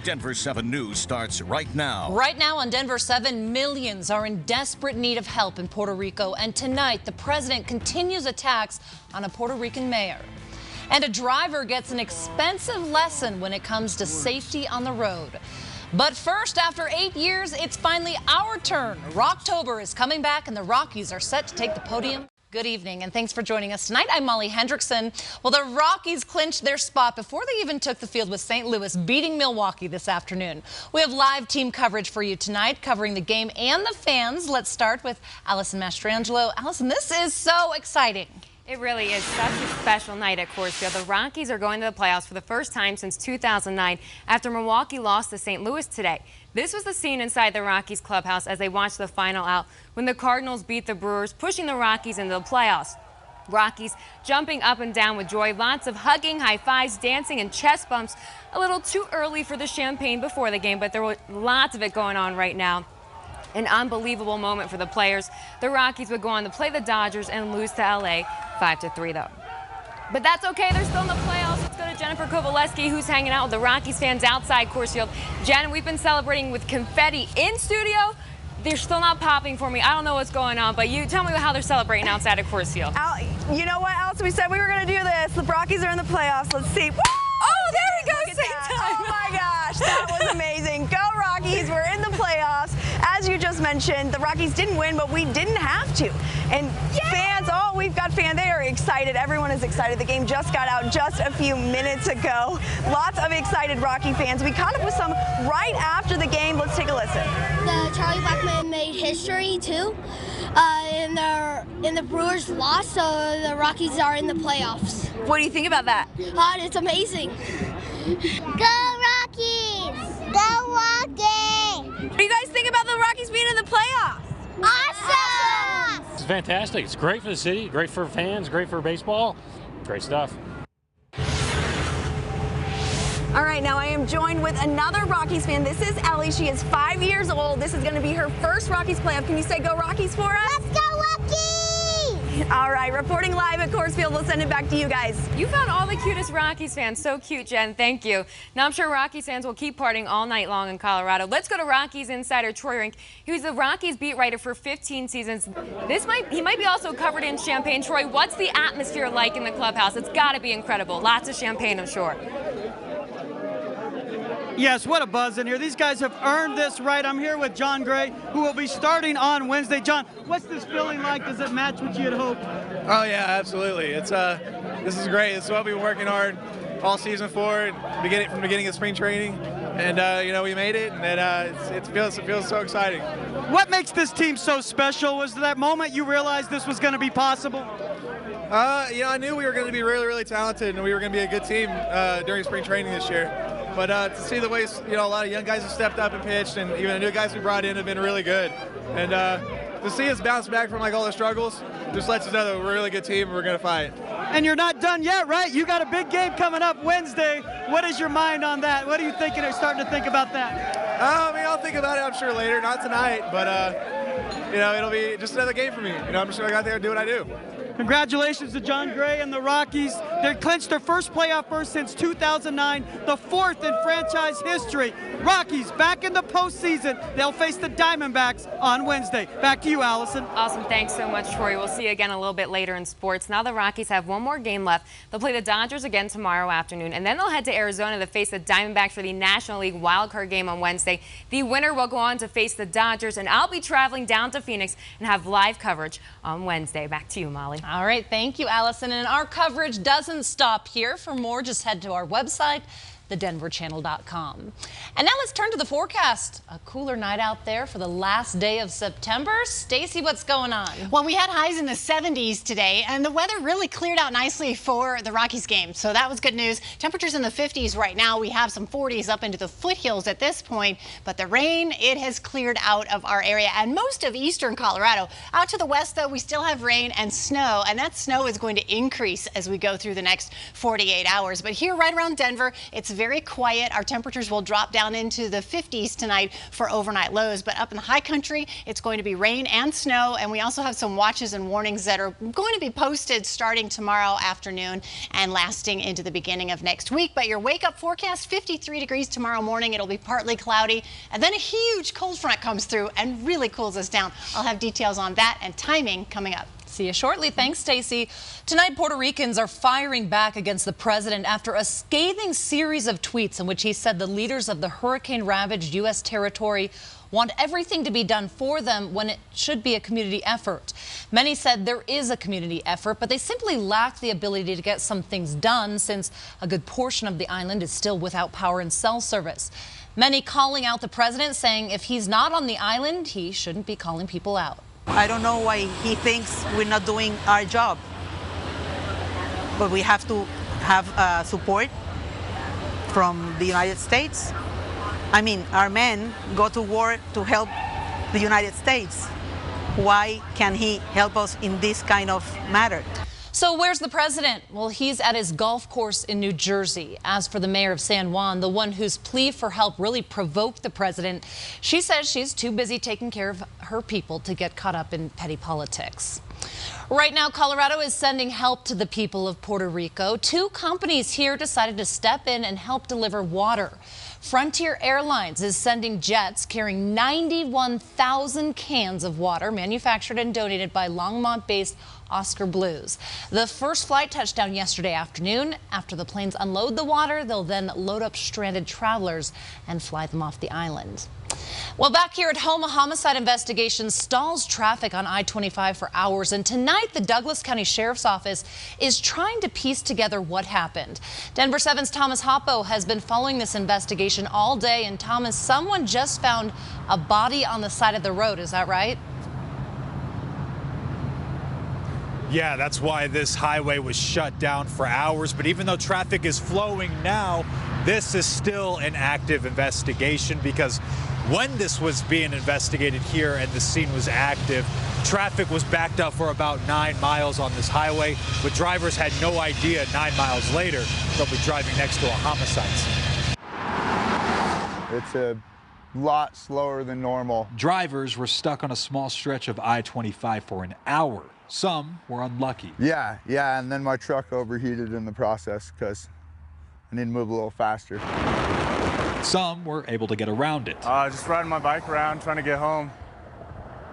Denver7 News starts right now. Right now on Denver7, millions are in desperate need of help in Puerto Rico. And tonight, the president continues attacks on a Puerto Rican mayor. And a driver gets an expensive lesson when it comes to safety on the road. But first, after 8 years, it's finally our turn. Rocktober is coming back and the Rockies are set to take the podium. Good evening and thanks for joining us tonight. I'm Molly Hendrickson. Well, the Rockies clinched their spot before they even took the field with St. Louis, beating Milwaukee this afternoon. We have live team coverage for you tonight, covering the game and the fans. Let's start with Allison Mastrangelo. Allison, this is so exciting. It really is such a special night at Coors Field. The Rockies are going to the playoffs for the first time since 2009 after Milwaukee lost to St. Louis today. This was the scene inside the Rockies clubhouse as they watched the final out when the Cardinals beat the Brewers, pushing the Rockies into the playoffs. Rockies jumping up and down with joy, lots of hugging, high fives, dancing, and chest bumps. A little too early for the champagne before the game, but there was lots of it going on right now. An unbelievable moment for the players. The Rockies would go on to play the Dodgers and lose to LA 5-3 though. But that's okay, they're still in the playoffs. Let's go to Jennifer Kovaleski, who's hanging out with the Rockies fans outside Coors Field. Jen, we've been celebrating with confetti in studio. They're still not popping for me. I don't know what's going on, but you tell me how they're celebrating outside of Coors Field. You know what, Alice? We said we were going to do this. The Rockies are in the playoffs. Let's see. Woo! Oh, there we go. Same time. Oh my gosh, that was amazing. Go Rockies. We're in the playoffs. As you just mentioned, the Rockies didn't win, but we didn't have to. And fans, we've got fans. They are excited. Everyone is excited. The game just got out just a few minutes ago. Lots of excited Rocky fans. We caught up with some right after the game. Let's take a listen. The Charlie Blackmon made history too. And the Brewers lost, so the Rockies are in the playoffs. What do you think about that? It's amazing. Go Rockies! Go Rockies! What do you guys think about the Rockies being in the playoffs? Awesome! It's fantastic. It's great for the city, great for fans, great for baseball. Great stuff. All right, now I am joined with another Rockies fan. This is Ellie. She is 5 years old. This is going to be her first Rockies playoff. Can you say go Rockies for us? Let's go Rockies! All right, reporting live at Coors Field. We'll send it back to you guys. You found all the cutest Rockies fans. So cute, Jen. Thank you. Now I'm sure Rockies fans will keep partying all night long in Colorado. Let's go to Rockies insider Troy Rink. He was the Rockies beat writer for 15 seasons. He might be also covered in champagne. Troy, what's the atmosphere like in the clubhouse? It's got to be incredible. Lots of champagne, I'm sure. Yes, what a buzz in here. These guys have earned this right. I'm here with John Gray, who will be starting on Wednesday. John, what's this feeling like? Does it match what you had hoped? Oh, yeah, absolutely. This is great. This is what we've been working hard all season for, from the beginning of spring training. And, we made it, and it feels so exciting. What makes this team so special? Was that moment you realized this was going to be possible? I knew we were going to be really, really talented, and we were going to be a good team during spring training this year. But to see the way, a lot of young guys have stepped up and pitched, and even the new guys we brought in have been really good. And to see us bounce back from all the struggles just lets us know that we're a really good team and we're going to fight. And you're not done yet, right? You got a big game coming up Wednesday. What is your mind on that? What are you thinking or starting to think about that? I'll think about it, I'm sure, later. Not tonight, but, it'll be just another game for me. I'm just going to go out there and do what I do. Congratulations to John Gray and the Rockies. They clinched their first playoff berth since 2009, the fourth in franchise history. Rockies back in the postseason. They'll face the Diamondbacks on Wednesday. Back to you, Allison. Awesome. Thanks so much, Troy. We'll see you again a little bit later in sports. Now the Rockies have one more game left. They'll play the Dodgers again tomorrow afternoon, and then they'll head to Arizona to face the Diamondbacks for the National League wildcard game on Wednesday. The winner will go on to face the Dodgers, and I'll be traveling down to Phoenix and have live coverage on Wednesday. Back to you, Molly. All right, thank you, Allison. And our coverage doesn't stop here. For more, just head to our website, thedenverchannel.com. And now let's turn to the forecast. A cooler night out there for the last day of September. Stacy, what's going on? Well, we had highs in the 70s today, and the weather really cleared out nicely for the Rockies game, so that was good news. Temperatures in the 50s right now. We have some 40s up into the foothills at this point, but the rain, it has cleared out of our area and most of eastern Colorado. Out to the west, though, we still have rain and snow, and that snow is going to increase as we go through the next 48 hours. But here right around Denver, it's very quiet. Our temperatures will drop down into the 50s tonight for overnight lows, but up in the high country, it's going to be rain and snow, and we also have some watches and warnings that are going to be posted starting tomorrow afternoon and lasting into the beginning of next week. But your wake-up forecast, 53 degrees tomorrow morning. It'll be partly cloudy, and then a huge cold front comes through and really cools us down. I'll have details on that and timing coming up. See you shortly. Thanks, Stacey. Tonight, Puerto Ricans are firing back against the president after a scathing series of tweets in which he said the leaders of the hurricane-ravaged U.S. territory want everything to be done for them when it should be a community effort. Many said there is a community effort, but they simply lack the ability to get some things done since a good portion of the island is still without power and cell service. Many calling out the president, saying if he's not on the island, he shouldn't be calling people out. I don't know why he thinks we're not doing our job, but we have to have support from the United States. I mean, our men go to war to help the United States. Why can't he help us in this kind of matter? So where's the president? Well, he's at his golf course in New Jersey. As for the mayor of San Juan, the one whose plea for help really provoked the president, she says she's too busy taking care of her people to get caught up in petty politics. Right now, Colorado is sending help to the people of Puerto Rico. 2 companies here decided to step in and help deliver water. Frontier Airlines is sending jets carrying 91,000 cans of water manufactured and donated by Longmont-based Oscar Blues. The first flight touched down yesterday afternoon. After the planes unload the water, they'll then load up stranded travelers and fly them off the island. Well, back here at home, a homicide investigation stalls traffic on I-25 for hours, and tonight the Douglas County Sheriff's Office is trying to piece together what happened. Denver7's Thomas Hoppo has been following this investigation all day, and Thomas, someone just found a body on the side of the road, is that right? Yeah, that's why this highway was shut down for hours. But even though traffic is flowing now, this is still an active investigation, because when this was being investigated here and the scene was active, traffic was backed up for about 9 miles on this highway, but drivers had no idea 9 miles later they'll be driving next to a homicide scene. It's a lot slower than normal. Drivers were stuck on a small stretch of I-25 for an hour. Some were unlucky. Yeah, and then my truck overheated in the process because I need to move a little faster. Some were able to get around it. Just riding my bike around, trying to get home.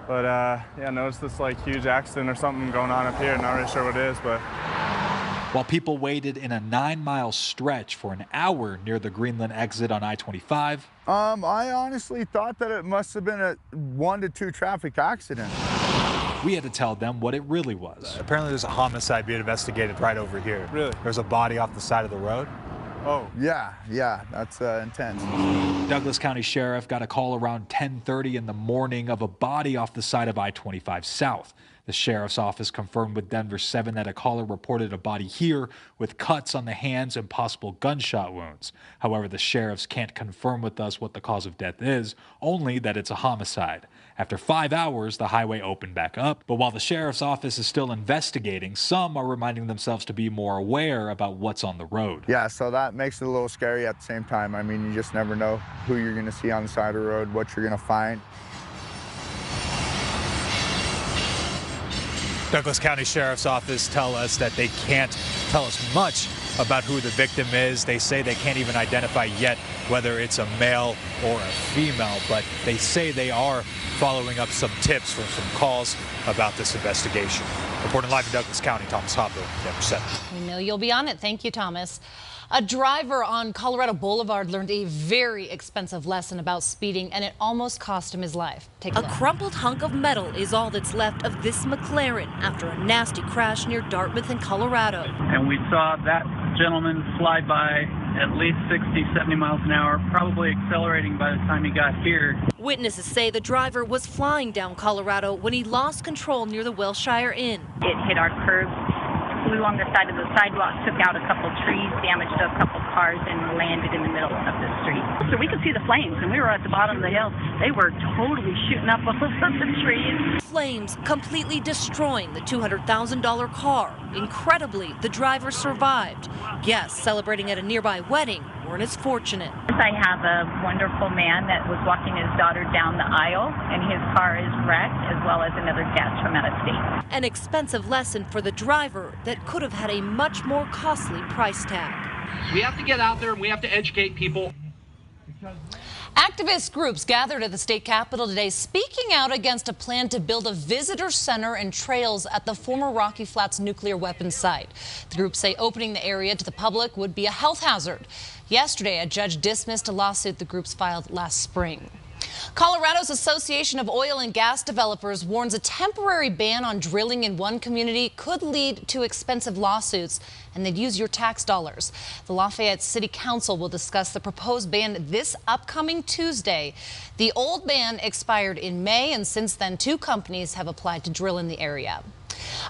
But yeah, noticed this huge accident or something going on up here. Not really sure what it is, but. While people waited in a 9-mile stretch for an hour near the Greenland exit on I-25. I honestly thought that it must have been a 1 to 2 traffic accident. We had to tell them what it really was. Apparently there's a homicide being investigated right over here. Really? There's a body off the side of the road. Oh. Yeah, that's intense. Douglas County Sheriff got a call around 10:30 in the morning of a body off the side of I-25 South. The sheriff's office confirmed with Denver7 that a caller reported a body here with cuts on the hands and possible gunshot wounds. However, the sheriffs can't confirm with us what the cause of death is, only that it's a homicide. After 5 hours, the highway opened back up. But while the sheriff's office is still investigating, some are reminding themselves to be more aware about what's on the road. Yeah, so that makes it a little scary at the same time. I mean, you just never know who you're going to see on the side of the road, what you're going to find. Douglas County Sheriff's Office tell us that they can't tell us much about who the victim is. They say they can't even identify yet whether it's a male or a female, but they say they are following up some tips from some calls about this investigation. Reporting live in Douglas County, Thomas Hoppo, Denver7. We know you'll be on it. Thank you, Thomas. A driver on Colorado Boulevard learned a very expensive lesson about speeding, and it almost cost him his life. Take a look. A crumpled hunk of metal is all that's left of this McLaren after a nasty crash near Dartmouth in Colorado. And we saw that gentleman fly by at least 60, 70 miles an hour, probably accelerating by the time he got here. Witnesses say the driver was flying down Colorado when he lost control near the Wilshire Inn. It hit our curb, flew along the side of the sidewalk, took out a couple trees, damaged a couple cars, and landed in the middle of the street. So we could see the flames, and we were at the bottom of the hill. They were totally shooting up over the trees. Flames completely destroying the $200,000 car. Incredibly, the driver survived. Guests celebrating at a nearby wedding weren't as fortunate. I have a wonderful man that was walking his daughter down the aisle, and his car is wrecked, as well as another guest from out of state. An expensive lesson for the driver that could have had a much more costly price tag. We have to get out there and we have to educate people. Activist groups gathered at the state capitol today speaking out against a plan to build a visitor center and trails at the former Rocky Flats nuclear weapons site. The groups say opening the area to the public would be a health hazard. Yesterday, a judge dismissed a lawsuit the groups filed last spring. Colorado's Association of Oil and Gas Developers warns a temporary ban on drilling in one community could lead to expensive lawsuits, and they'd use your tax dollars. The Lafayette City Council will discuss the proposed ban this upcoming Tuesday. The old ban expired in May, and since then, 2 companies have applied to drill in the area.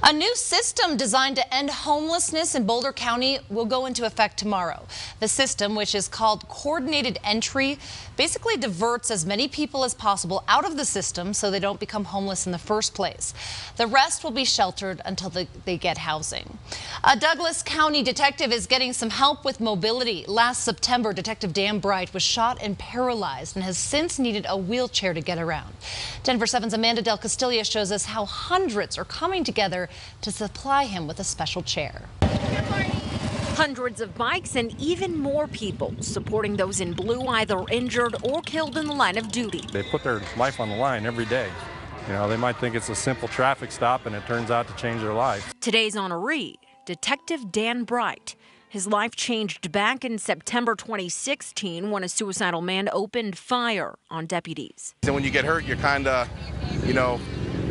A new system designed to end homelessness in Boulder County will go into effect tomorrow. The system, which is called Coordinated Entry, basically diverts as many people as possible out of the system so they don't become homeless in the first place. The rest will be sheltered until they get housing. A Douglas County detective is getting some help with mobility. Last September, Detective Dan Bright was shot and paralyzed and has since needed a wheelchair to get around. Denver7's Amanda Del Castillo shows us how hundreds are coming together to supply him with a special chair. Hundreds of bikes and even more people supporting those in blue either injured or killed in the line of duty. They put their life on the line every day. You know, they might think it's a simple traffic stop and it turns out to change their life. Today's honoree, Detective Dan Bright. His life changed back in September 2016 when a suicidal man opened fire on deputies. And when you get hurt, you're kind of, you know,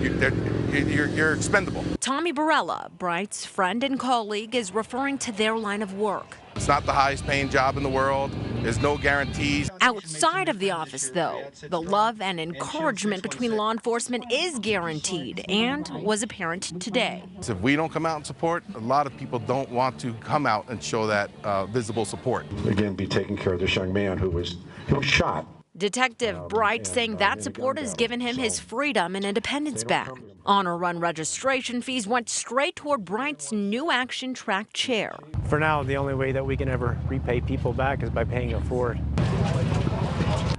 you're expendable. Tommy Barella, Bright's friend and colleague, is referring to their line of work. It's not the highest paying job in the world. There's no guarantees. Outside of the office, though, the love and encouragement between law enforcement is guaranteed and was apparent today. If we don't come out and support, a lot of people don't want to come out and show that visible support. Again, be taking care of this young man who was shot. Detective Bright saying that support has given him his freedom and independence back. Honor Run registration fees went straight toward Bright's new Action Track chair. For now, the only way that we can ever repay people back is by paying it forward.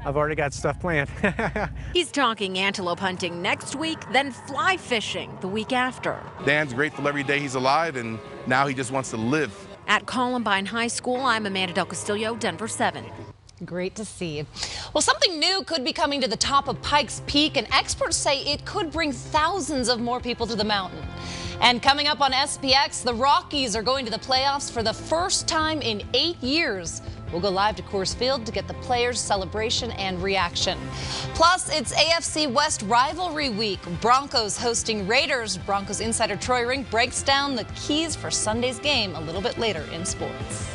I've already got stuff planned. He's talking antelope hunting next week, then fly fishing the week after. Dan's grateful every day he's alive, and now he just wants to live. At Columbine High School, I'm Amanda Del Castillo, Denver7. Great to see. Well, something new could be coming to the top of Pikes Peak, and experts say it could bring thousands of more people to the mountain. And coming up on SPX, the Rockies are going to the playoffs for the first time in 8 years. We'll go live to Coors Field to get the players' celebration and reaction. Plus, it's AFC West rivalry week. Broncos hosting Raiders. Broncos insider Troy Rink breaks down the keys for Sunday's game a little bit later in sports.